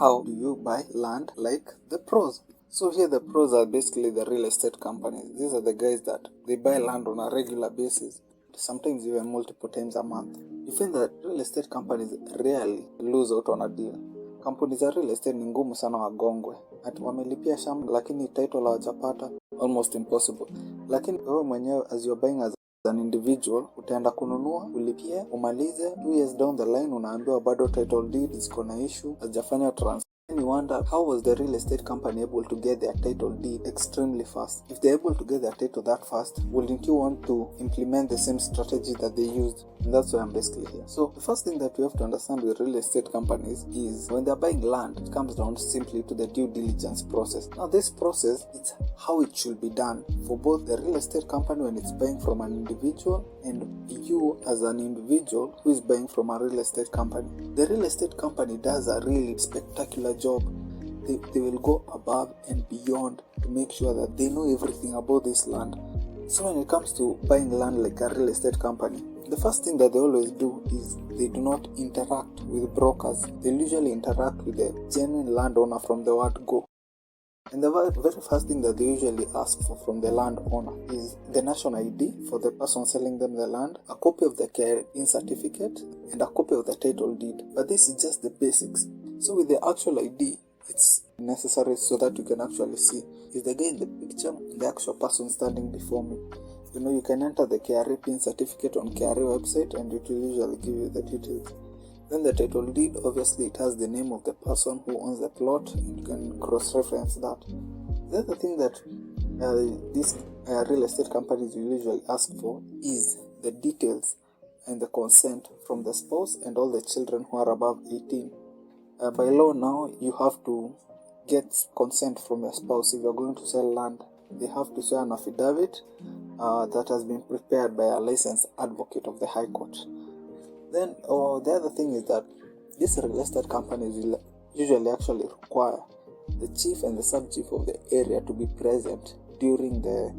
how do you buy land like the pros. So here the pros are basically the real estate companies. These are the guys that they buy land on a regular basis, sometimes even multiple times a month. You find that real estate companies rarely lose out on a deal. Kampuni za real estate ni ngumu sana wagongwe. Ati wamelipia shamba lakini title hawajapata, almost impossible. Lakini wewe mwenyewe as you're buying as an individual, utaenda kununua, ulipie, umalize, 2 years down the line unaambiwa bado title deed ziko na issue, hajafanya transfer. And you wonder, how was the real estate company able to get their title deed extremely fast? If they're able to get their title that fast, wouldn't you want to implement the same strategy that they used? And that's why I'm basically here. So the first thing that you have to understand with real estate companies is when they're buying land, it comes down simply to the due diligence process. Now this process, it's how it should be done for both the real estate company when it's buying from an individual and you as an individual who is buying from a real estate company. The real estate company does a really spectacular job. They will go above and beyond to make sure that they know everything about this land. So when it comes to buying land like a real estate company, the first thing that they always do is they do not interact with brokers. They usually interact with the genuine landowner from the word go. And the very first thing that they usually ask for from the landowner is the national ID for the person selling them the land, a copy of the care-in certificate, and a copy of the title deed. But this is just the basics. So with the actual ID, it's necessary so that you can actually see, is the guy in the picture the actual person standing before me? You know, you can enter the care-in certificate on KRA website and it will usually give you the details. Then the title deed, obviously it has the name of the person who owns the plot, and you can cross-reference that. The other thing that these real estate companies will usually ask for is the details and the consent from the spouse and all the children who are above 18. By law now, you have to get consent from your spouse if you're going to sell land. They have to swear an affidavit that has been prepared by a licensed advocate of the High Court. Then the other thing is that these real estate companies will usually actually require the chief and the sub-chief of the area to be present during the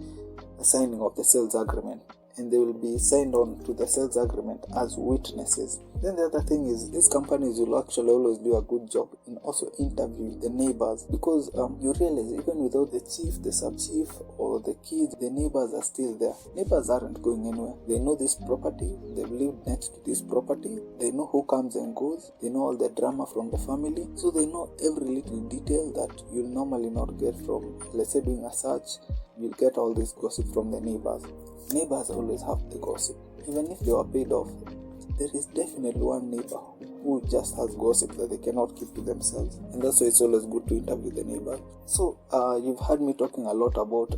signing of the sales agreement. And they will be signed on to the sales agreement as witnesses. Then the other thing is these companies will actually always do a good job in also interviewing the neighbors, because you realize even without the chief, the sub-chief, or the kids, the neighbors are still there. Neighbors aren't going anywhere. They know this property. They've lived next to this property. They know who comes and goes. They know all the drama from the family. So they know every little detail that you'll normally not get from, let's say, doing a search. You'll get all this gossip from the neighbors. Neighbors always have the gossip. Even if they are paid off, there is definitely one neighbor who just has gossip that they cannot keep to themselves. And that's why it's always good to interview the neighbor. So you've heard me talking a lot about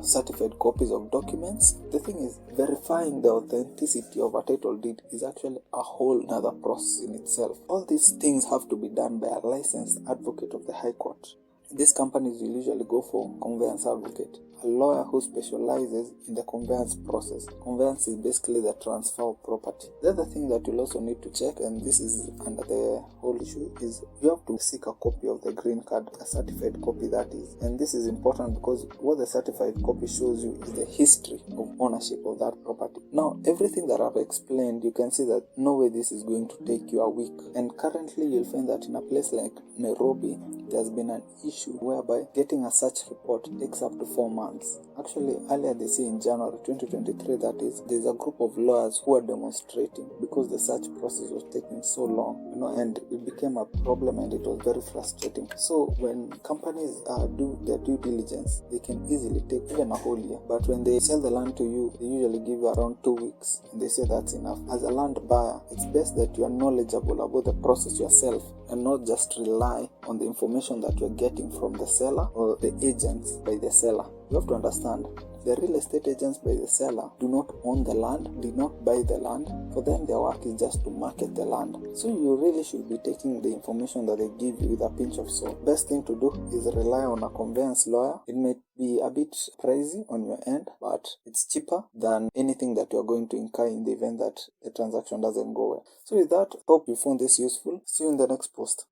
certified copies of documents. The thing is, verifying the authenticity of a title deed is actually a whole other process in itself. All these things have to be done by a licensed advocate of the High Court. These companies will usually go for conveyance advocate, a lawyer who specializes in the conveyance process. Conveyance is basically the transfer of property. The other thing that you'll also need to check, and this is under the whole issue, is you have to seek a copy of the green card, a certified copy that is. And this is important because what the certified copy shows you is the history of ownership of that property. Now, everything that I've explained, you can see that no way this is going to take you a week. And currently, you'll find that in a place like Nairobi, there's been an issue whereby getting a search report takes up to 4 months. Actually, earlier this year in January 2023, that is, there's a group of lawyers who are demonstrating because the search process was taking so long, and it became a problem and it was very frustrating. So when companies do their due diligence, they can easily take even a whole year. But when they sell the land to you, they usually give you around 2 weeks, and they say that's enough. As a land buyer, it's best that you are knowledgeable about the process yourself and not just rely on the information that you're getting from the seller or the agents by the seller. You have to understand, the real estate agents by the seller do not own the land, do not buy the land. For them, their work is just to market the land. So you really should be taking the information that they give you with a pinch of salt. Best thing to do is rely on a conveyance lawyer. It may be a bit pricey on your end, but it's cheaper than anything that you're going to incur in the event that the transaction doesn't go well. So with that, hope you found this useful. See you in the next post.